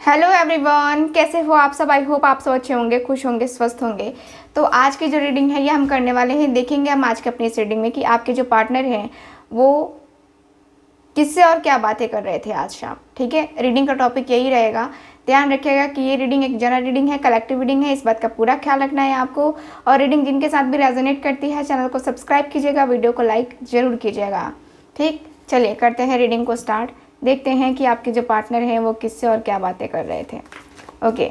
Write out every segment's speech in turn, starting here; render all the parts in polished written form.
Hello everyone, कैसे हो आप सब। आई होप आप सब अच्छे होंगे, खुश होंगे, स्वस्थ होंगे। तो आज की जो रीडिंग है ये हम करने वाले हैं। देखेंगे हम आज के अपनी इस रीडिंग में कि आपके जो पार्टनर हैं वो किससे और क्या बातें कर रहे थे आज शाम। ठीक है, रीडिंग का टॉपिक यही रहेगा। ध्यान रखिएगा कि ये रीडिंग एक जनरल रीडिंग है, कलेक्टिव रीडिंग है, इस बात का पूरा ख्याल रखना है आपको। और रीडिंग जिनके साथ भी रेजोनेट करती है चैनल को सब्सक्राइब कीजिएगा, वीडियो को लाइक ज़रूर कीजिएगा। ठीक, चलिए करते हैं रीडिंग को स्टार्ट। देखते हैं कि आपके जो पार्टनर हैं वो किससे और क्या बातें कर रहे थे। ओके,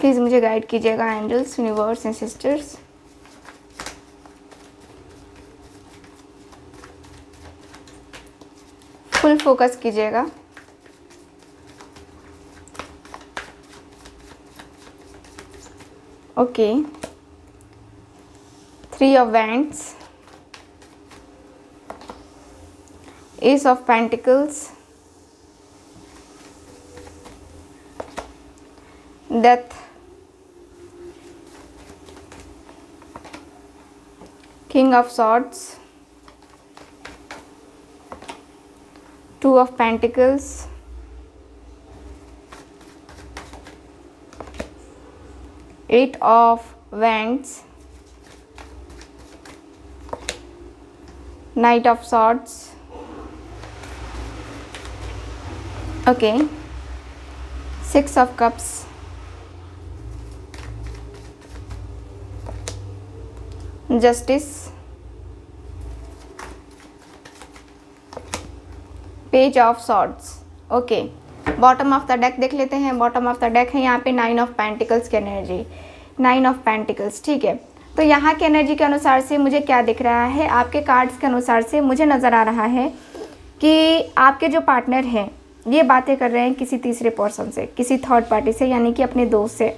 प्लीज़ मुझे गाइड कीजिएगा angels, universe and sisters. Full focus कीजिएगा। Okay, 3 of wands, Ace of Pentacles, Death, King of Swords, 2 of Pentacles, Eight of Wands, Knight of Swords. Okay, 6 of Cups, Justice, Page of Swords. Okay, bottom of the deck देख लेते हैं। Bottom of the deck है यहाँ पे 9 of pentacles की energy, 9 of pentacles. ठीक है, तो यहाँ की एनर्जी के अनुसार से मुझे क्या दिख रहा है, आपके कार्ड्स के अनुसार से मुझे नज़र आ रहा है कि आपके जो पार्टनर हैं ये बातें कर रहे हैं किसी तीसरे पर्सन से, किसी थर्ड पार्टी से, यानी कि अपने दोस्त से।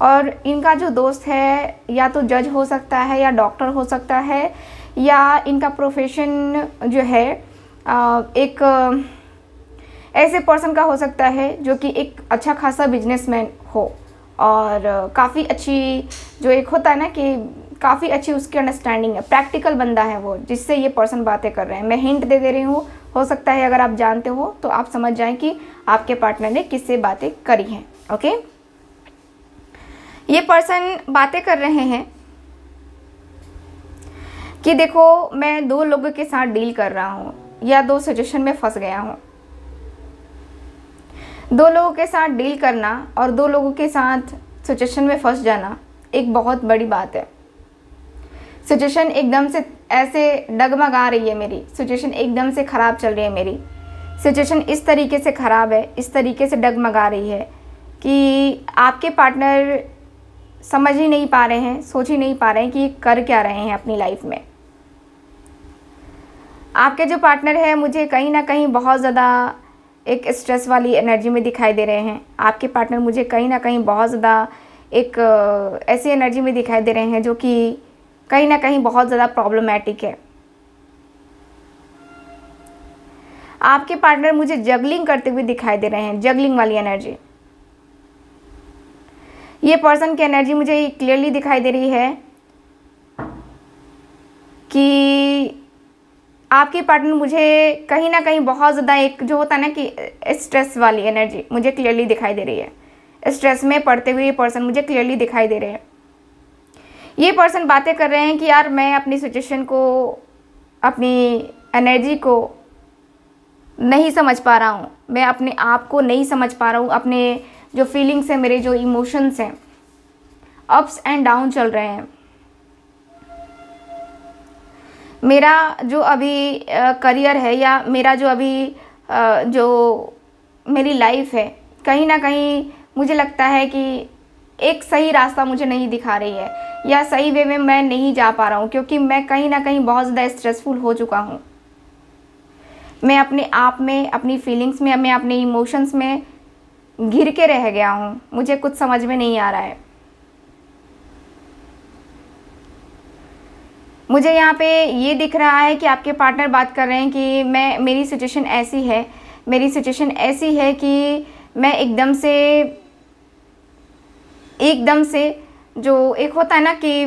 और इनका जो दोस्त है या तो जज हो सकता है या डॉक्टर हो सकता है, या इनका प्रोफेशन जो है एक ऐसे पर्सन का हो सकता है जो कि एक अच्छा खासा बिजनेसमैन हो और काफ़ी अच्छी, जो एक होता है ना कि काफ़ी अच्छी उसकी अंडरस्टैंडिंग है, प्रैक्टिकल बंदा है वो, जिससे ये पर्सन बातें कर रहे हैं। मैं हिंट दे रही हूँ, हो सकता है अगर आप जानते हो तो आप समझ जाएं कि आपके पार्टनर ने किससे बातें करी हैं। ओके, ये पर्सन बातें कर रहे हैं कि देखो मैं 2 लोगों के साथ डील कर रहा हूँ या 2 सिचुएशन में फंस गया हूँ। 2 लोगों के साथ डील करना और 2 लोगों के साथ सिचुएशन में फंस जाना एक बहुत बड़ी बात है। सिचुएशन एकदम से ऐसे डगमगा रही है, मेरी सिचुएशन एकदम से ख़राब चल रही है, मेरी सिचुएशन इस तरीके से ख़राब है, इस तरीके से डगमगा रही है कि आपके पार्टनर समझ ही नहीं पा रहे हैं, सोच ही नहीं पा रहे हैं कि कर क्या रहे हैं अपनी लाइफ में। आपके जो पार्टनर है मुझे कहीं ना कहीं बहुत ज़्यादा एक स्ट्रेस वाली एनर्जी में दिखाई दे रहे हैं। आपके पार्टनर मुझे कहीं ना कहीं बहुत ज़्यादा एक ऐसी एनर्जी में दिखाई दे रहे हैं जो कि कहीं ना कहीं बहुत ज़्यादा प्रॉब्लमैटिक है। आपके पार्टनर मुझे जगलिंग करते हुए दिखाई दे रहे हैं, जगलिंग वाली एनर्जी। ये पर्सन की एनर्जी मुझे क्लियरली दिखाई दे रही है कि आपके पार्टनर मुझे कहीं ना कहीं बहुत ज़्यादा एक जो होता है ना कि स्ट्रेस वाली एनर्जी मुझे क्लियरली दिखाई दे रही है। स्ट्रेस में पड़ते हुए ये पर्सन मुझे क्लियरली दिखाई दे रहे हैं। ये पर्सन बातें कर रहे हैं कि यार मैं अपनी सिचुएशन को, अपनी एनर्जी को नहीं समझ पा रहा हूँ, मैं अपने आप को नहीं समझ पा रहा हूँ, अपने जो फीलिंग्स हैं, मेरे जो इमोशंस हैं, अप्स एंड डाउन चल रहे हैं। मेरा जो अभी करियर है या मेरा जो अभी जो मेरी लाइफ है, कहीं ना कहीं मुझे लगता है कि एक सही रास्ता मुझे नहीं दिखा रही है या सही वे में मैं नहीं जा पा रहा हूँ, क्योंकि मैं कहीं ना कहीं बहुत ज़्यादा स्ट्रेसफुल हो चुका हूँ। मैं अपने आप में, अपनी फीलिंग्स में, मैं अपने इमोशंस में घिर के रह गया हूँ। मुझे कुछ समझ में नहीं आ रहा है। मुझे यहाँ पे ये दिख रहा है कि आपके पार्टनर बात कर रहे हैं कि मेरी सिचुएशन ऐसी है, मेरी सिचुएशन ऐसी है कि मैं एकदम से जो एक होता है ना कि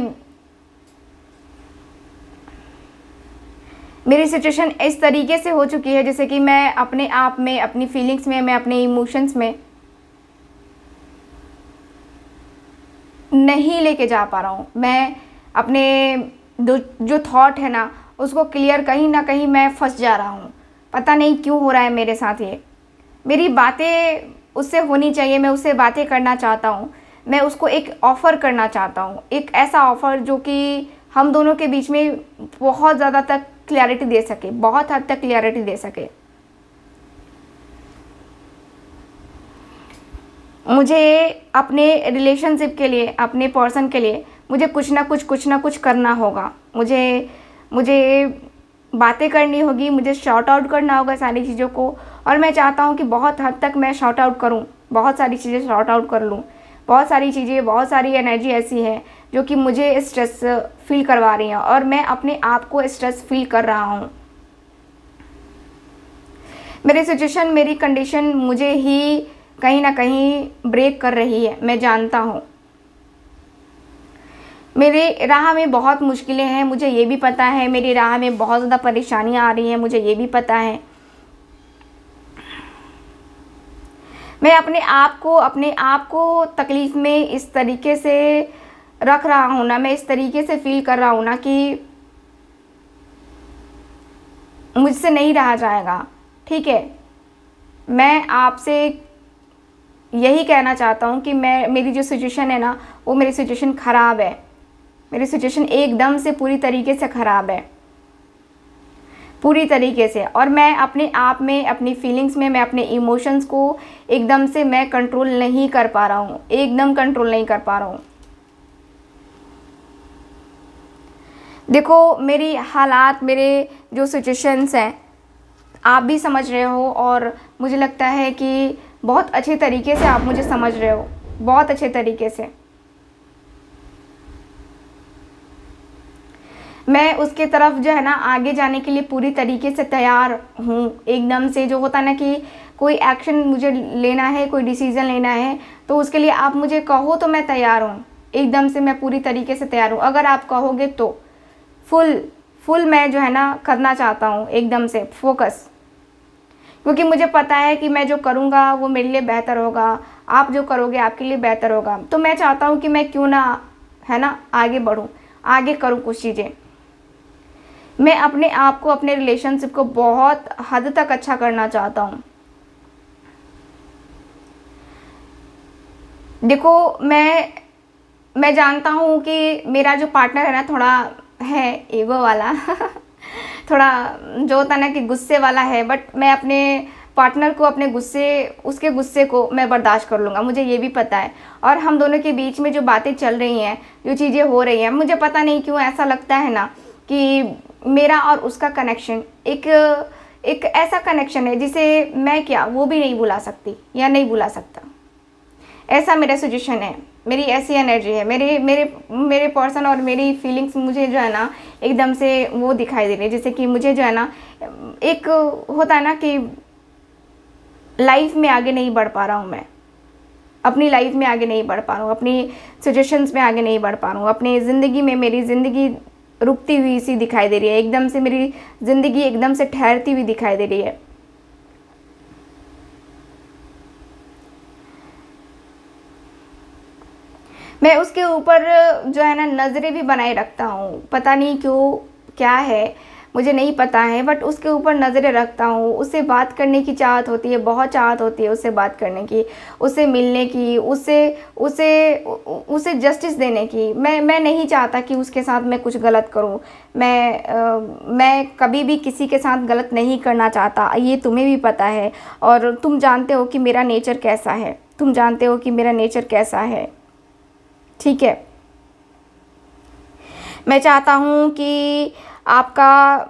मेरी सिचुएशन इस तरीके से हो चुकी है जैसे कि मैं अपने आप में, अपनी फीलिंग्स में, मैं अपने इमोशंस में नहीं लेके जा पा रहा हूँ। मैं अपने जो थॉट है ना उसको क्लियर, कहीं ना कहीं मैं फंस जा रहा हूँ। पता नहीं क्यों हो रहा है मेरे साथ ये। मेरी बातें उससे होनी चाहिए, मैं उससे बातें करना चाहता हूँ, मैं उसको एक ऑफ़र करना चाहता हूँ, एक ऐसा ऑफ़र जो कि हम दोनों के बीच में बहुत ज़्यादा तक क्लैरिटी दे सके, बहुत हद तक क्लैरिटी दे सके। मुझे अपने रिलेशनशिप के लिए, अपने पर्सन के लिए मुझे कुछ ना कुछ करना होगा। मुझे बातें करनी होगी, मुझे शॉर्ट आउट करना होगा सारी चीज़ों को। और मैं चाहता हूँ कि बहुत हद तक मैं शॉर्ट आउट करूँ, बहुत सारी चीज़ें शॉर्ट आउट कर लूँ। बहुत सारी चीज़ें, बहुत सारी एनर्जी ऐसी है जो कि मुझे स्ट्रेस फील करवा रही हैं और मैं अपने आप को स्ट्रेस फील कर रहा हूँ। मेरी सिचुएशन, मेरी कंडीशन मुझे ही कहीं ना कहीं ब्रेक कर रही है, मैं जानता हूँ। मेरी राह में बहुत मुश्किलें हैं, मुझे ये भी पता है। मेरी राह में बहुत ज़्यादा परेशानियाँ आ रही हैं, मुझे ये भी पता है। मैं अपने आप को तकलीफ़ में इस तरीके से रख रहा हूँ ना, मैं इस तरीके से फील कर रहा हूँ ना कि मुझसे नहीं रहा जाएगा। ठीक है, मैं आपसे यही कहना चाहता हूँ कि मेरी जो सिचुएशन है ना, वो मेरी सिचुएशन ख़राब है। मेरी सिचुएशन एकदम से पूरी तरीके से ख़राब है, पूरी तरीके से। और मैं अपने आप में, अपनी फीलिंग्स में, मैं अपने इमोशंस को एकदम से मैं कंट्रोल नहीं कर पा रहा हूँ, एकदम कंट्रोल नहीं कर पा रहा हूँ। देखो, मेरी हालात, मेरे जो सिचुएशंस हैं, आप भी समझ रहे हो और मुझे लगता है कि बहुत अच्छे तरीके से आप मुझे समझ रहे हो, बहुत अच्छे तरीके से। मैं उसके तरफ जो है ना आगे जाने के लिए पूरी तरीके से तैयार हूँ। एकदम से जो होता है ना कि कोई एक्शन मुझे लेना है, कोई डिसीज़न लेना है, तो उसके लिए आप मुझे कहो तो मैं तैयार हूँ। एकदम से मैं पूरी तरीके से तैयार हूँ। अगर आप कहोगे तो फुल मैं जो है ना करना चाहता हूँ, एकदम से फोकस। क्योंकि मुझे पता है कि मैं जो करूँगा वो मेरे लिए बेहतर होगा, आप जो करोगे आपके लिए बेहतर होगा। तो मैं चाहता हूँ कि मैं क्यों ना, है ना, आगे बढ़ूँ, आगे करूँ कुछ चीज़ें। मैं अपने आप को, अपने रिलेशनशिप को बहुत हद तक अच्छा करना चाहता हूँ। देखो, मैं जानता हूँ कि मेरा जो पार्टनर है ना थोड़ा है ईगो वाला थोड़ा जो होता है ना कि गुस्से वाला है, बट मैं अपने पार्टनर को, अपने उसके गुस्से को मैं बर्दाश्त कर लूँगा, मुझे ये भी पता है। और हम दोनों के बीच में जो बातें चल रही हैं, जो चीज़ें हो रही हैं, मुझे पता नहीं क्यों ऐसा लगता है ना कि मेरा और उसका कनेक्शन एक ऐसा कनेक्शन है जिसे मैं क्या, वो भी नहीं भुला सकती या नहीं भुला सकता। ऐसा मेरा सिचुएशन है, मेरी ऐसी एनर्जी है। मेरे पर्सन और मेरी फीलिंग्स मुझे जो है ना एकदम से वो दिखाई दे रही है। जैसे कि मुझे जो है ना एक होता है ना कि लाइफ में आगे नहीं बढ़ पा रहा हूँ, मैं अपनी लाइफ में आगे नहीं बढ़ पा रहा हूँ, अपनी सिचुएशंस में आगे नहीं बढ़ पा रहा हूँ। अपनी ज़िंदगी में मेरी ज़िंदगी रुकती हुई सी दिखाई दे रही है, एकदम से मेरी ज़िंदगी एकदम से ठहरती हुई दिखाई दे रही है। मैं उसके ऊपर जो है ना नज़रें भी बनाए रखता हूँ, पता नहीं क्यों, क्या है मुझे नहीं पता है, बट उसके ऊपर नज़रें रखता हूँ। उससे बात करने की चाहत होती है, बहुत चाहत होती है उससे बात करने की, उससे मिलने की, उसे जस्टिस देने की। मैं नहीं चाहता कि उसके साथ मैं कुछ गलत करूँ। मैं कभी भी किसी के साथ गलत नहीं करना चाहता, ये तुम्हें भी पता है। और तुम जानते हो कि मेरा नेचर कैसा है, तुम जानते हो कि मेरा नेचर कैसा है। ठीक है, मैं चाहता हूँ कि आपका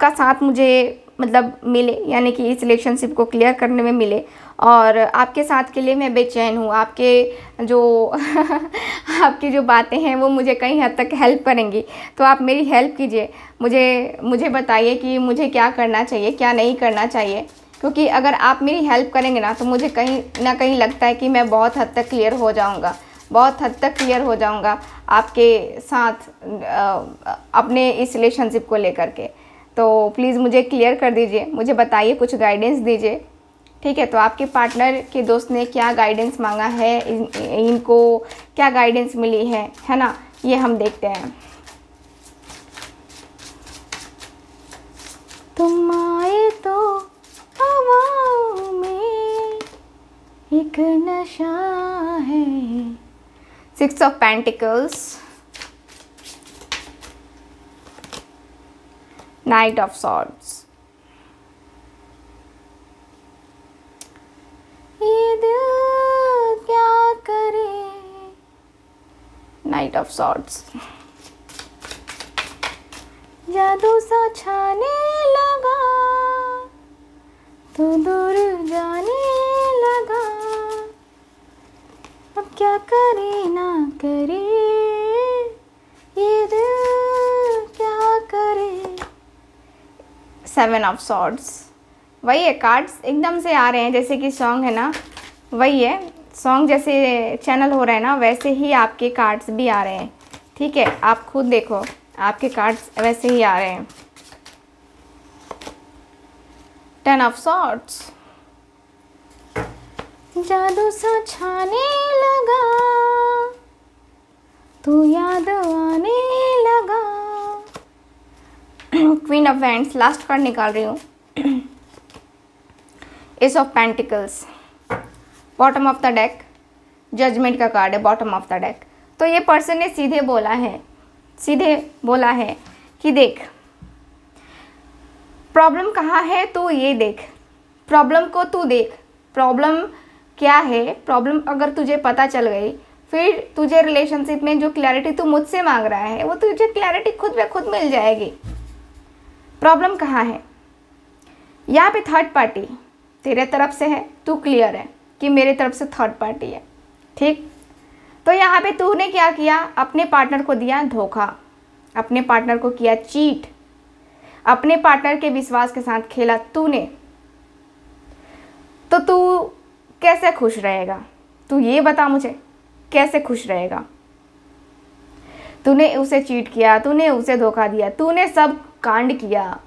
साथ मुझे मतलब मिले, यानी कि इस रिलेशनशिप को क्लियर करने में मिले। और आपके साथ के लिए मैं बेचैन हूँ। आपके जो आपकी जो बातें हैं वो मुझे कहीं हद तक हेल्प करेंगी, तो आप मेरी हेल्प कीजिए। मुझे बताइए कि मुझे क्या करना चाहिए, क्या नहीं करना चाहिए। क्योंकि अगर आप मेरी हेल्प करेंगे ना तो मुझे कहीं ना कहीं लगता है कि मैं बहुत हद तक क्लियर हो जाऊँगा, बहुत हद तक क्लियर हो जाऊंगा आपके साथ अपने इस रिलेशनशिप को लेकर के। तो प्लीज़ मुझे क्लियर कर दीजिए, मुझे बताइए, कुछ गाइडेंस दीजिए। ठीक है, तो आपके पार्टनर के दोस्त ने क्या गाइडेंस मांगा है, इनको क्या गाइडेंस मिली है ना, ये हम देखते हैं। तुम आए तो हवाओं में एक नशा है। 6 of pentacles, night of swords, ये दिल क्या करे, नाइट ऑफ सॉर्ड्स, जादू सा छाने लगा तो दूर जाने लगा, अब क्या करे ना करे, ये दिल क्या करे। 7 ऑफ सॉर्ड्स, वही है, कार्ड्स एकदम से आ रहे हैं जैसे कि सॉन्ग है ना, वही है, सॉन्ग जैसे चैनल हो रहा है ना वैसे ही आपके कार्ड्स भी आ रहे हैं। ठीक है, आप खुद देखो, आपके कार्ड्स वैसे ही आ रहे हैं। 10 ऑफ सॉर्ड्स, जादू सा छाने लगा तू याद आने लगा। Queen of wands, last card निकाल रही हूँ। Ace of pentacles, bottom of the deck, judgement का कार्ड है बॉटम ऑफ द डेक। तो ये पर्सन ने सीधे बोला है कि देख, प्रॉब्लम कहाँ है तो ये देख, प्रॉब्लम को तू देख, प्रॉब्लम क्या है, प्रॉब्लम अगर तुझे पता चल गई फिर तुझे रिलेशनशिप में जो क्लैरिटी तू मुझसे मांग रहा है वो तुझे क्लैरिटी खुद ब खुद मिल जाएगी। प्रॉब्लम कहाँ है, यहाँ पे थर्ड पार्टी तेरे तरफ से है, तू क्लियर है कि मेरे तरफ से थर्ड पार्टी है। ठीक, तो यहाँ पे तूने क्या किया, अपने पार्टनर को दिया धोखा, अपने पार्टनर को किया चीट, अपने पार्टनर के विश्वास के साथ खेला तूने। तो तू कैसे खुश रहेगा, तू ये बता मुझे, कैसे खुश रहेगा। तूने उसे चीट किया, तूने उसे धोखा दिया, तूने सब कांड किया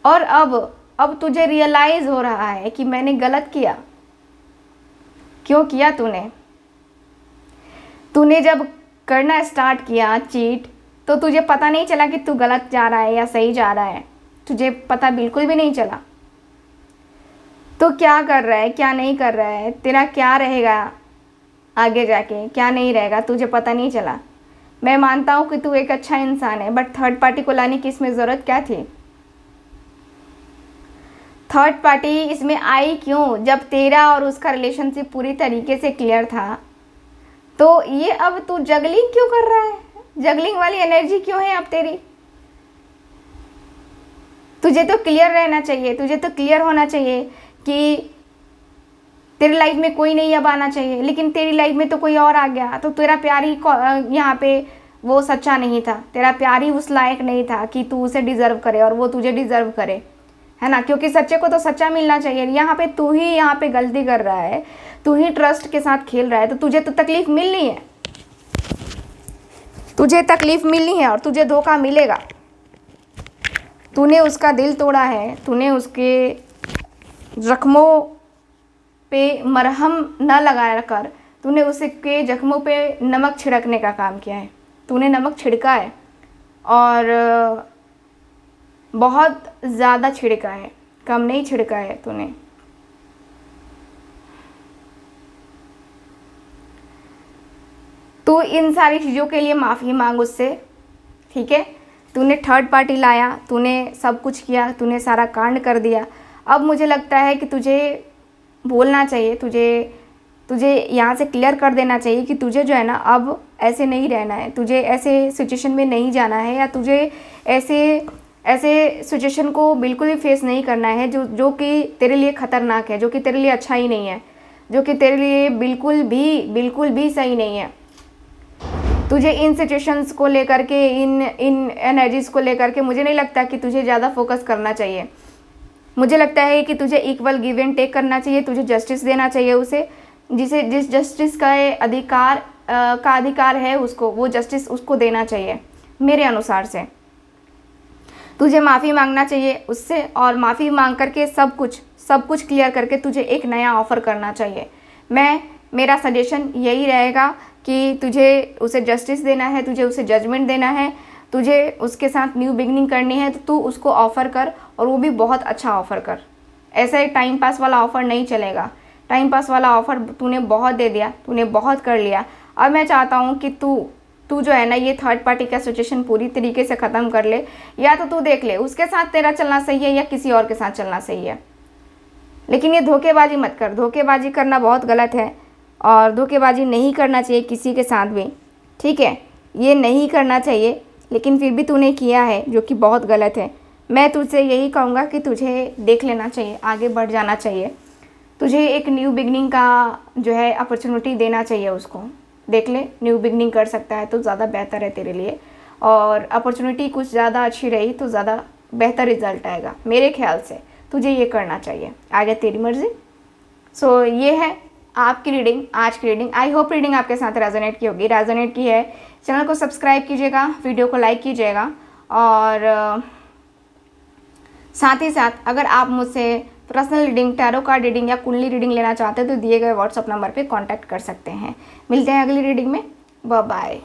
और अब तुझे रियलाइज हो रहा है कि मैंने गलत किया। क्यों किया तूने जब करना स्टार्ट किया चीट तो तुझे पता नहीं चला कि तू गलत जा रहा है या सही जा रहा है, तुझे पता बिल्कुल भी नहीं चला। तो क्या कर रहा है क्या नहीं कर रहा है, तेरा क्या रहेगा आगे जाके क्या नहीं रहेगा, तुझे पता नहीं चला। मैं मानता हूँ कि तू एक अच्छा इंसान है, बट थर्ड पार्टी को लाने की इसमें ज़रूरत क्या थी। थर्ड पार्टी इसमें आई क्यों, जब तेरा और उसका रिलेशनशिप पूरी तरीके से क्लियर था। तो ये अब तू जगलिंग क्यों कर रहा है, जगलिंग वाली एनर्जी क्यों है अब तेरी। तुझे तो क्लियर रहना चाहिए, तुझे तो क्लियर होना चाहिए कि तेरी लाइफ में कोई नहीं अब आना चाहिए, लेकिन तेरी लाइफ में तो कोई और आ गया। तो तेरा प्यार ही यहाँ पे वो सच्चा नहीं था, तेरा प्यार ही उस लायक नहीं था कि तू उसे डिज़र्व करे और वो तुझे डिज़र्व करे, है ना। क्योंकि सच्चे को तो सच्चा मिलना चाहिए। यहाँ पे तू ही यहाँ पे गलती कर रहा है, तू ही ट्रस्ट के साथ खेल रहा है। तो तुझे तो तकलीफ़ मिलनी है, तुझे तकलीफ़ मिलनी है और तुझे धोखा मिलेगा। तूने उसका दिल तोड़ा है, तूने उसके जख्मों पे मरहम न लगा कर तूने उसके जख्मों पे नमक छिड़कने का काम किया है। तूने नमक छिड़का है और बहुत ज़्यादा छिड़का है, कम नहीं छिड़का है तूने। तू इन सारी चीज़ों के लिए माफ़ी मांग उससे, ठीक है। तूने थर्ड पार्टी लाया, तूने सब कुछ किया, तूने सारा कांड कर दिया। अब मुझे लगता है कि तुझे बोलना चाहिए, तुझे यहाँ से क्लियर कर देना चाहिए कि तुझे जो है ना अब ऐसे नहीं रहना है, तुझे ऐसे सिचुएशन में नहीं जाना है, या तुझे ऐसे सिचुएशन को बिल्कुल भी फेस नहीं करना है जो कि तेरे लिए ख़तरनाक है, जो कि तेरे लिए अच्छा ही नहीं है, जो कि तेरे लिए बिल्कुल भी सही नहीं है। तुझे इन सिचुएशंस को लेकर के, इन एनर्जीज़ को लेकर के मुझे नहीं लगता कि तुझे ज़्यादा फोकस करना चाहिए। मुझे लगता है कि तुझे इक्वल गिव एंड टेक करना चाहिए, तुझे जस्टिस देना चाहिए उसे। जिसे जिस जस्टिस का अधिकार है उसको, वो जस्टिस उसको देना चाहिए मेरे अनुसार से। तुझे माफ़ी मांगना चाहिए उससे, और माफ़ी मांग करके सब कुछ क्लियर करके तुझे एक नया ऑफ़र करना चाहिए। मेरा सजेशन यही रहेगा कि तुझे उसे जस्टिस देना है, तुझे उसे जजमेंट देना है, तुझे उसके साथ न्यू बिगनिंग करनी है, तो तू उसको ऑफ़र कर, और वो भी बहुत अच्छा ऑफ़र कर। ऐसा ही टाइम पास वाला ऑफ़र नहीं चलेगा। टाइम पास वाला ऑफ़र तूने बहुत दे दिया, तूने बहुत कर लिया। अब मैं चाहता हूँ कि तू जो है ना, ये थर्ड पार्टी का सिचुएशन पूरी तरीके से ख़त्म कर ले। या तो तू देख ले उसके साथ तेरा चलना सही है या किसी और के साथ चलना सही है, लेकिन ये धोखेबाजी मत कर। धोखेबाजी करना बहुत गलत है, और धोखेबाजी नहीं करना चाहिए किसी के साथ भी, ठीक है। ये नहीं करना चाहिए, लेकिन फिर भी तूने किया है, जो कि बहुत गलत है। मैं तुझसे यही कहूँगा कि तुझे देख लेना चाहिए, आगे बढ़ जाना चाहिए। तुझे एक न्यू बिगनिंग का जो है अपॉर्चुनिटी देना चाहिए उसको। देख ले, न्यू बिगनिंग कर सकता है तो ज़्यादा बेहतर है तेरे लिए, और अपॉर्चुनिटी कुछ ज़्यादा अच्छी रही तो ज़्यादा बेहतर रिजल्ट आएगा मेरे ख्याल से। तुझे ये करना चाहिए, आगे तेरी मर्ज़ी। सो ये है आपकी रीडिंग, आज की रीडिंग। आई होप रीडिंग आपके साथ रेजोनेट की होगी। रेजोनेट की है, चैनल को सब्सक्राइब कीजिएगा, वीडियो को लाइक कीजिएगा, और साथ ही साथ अगर आप मुझसे personal reading, tarot card reading या कुंडली रीडिंग लेना चाहते हैं तो दिए गए व्हाट्सअप नंबर पे कांटेक्ट कर सकते हैं। मिलते हैं अगली रीडिंग में। Bye bye.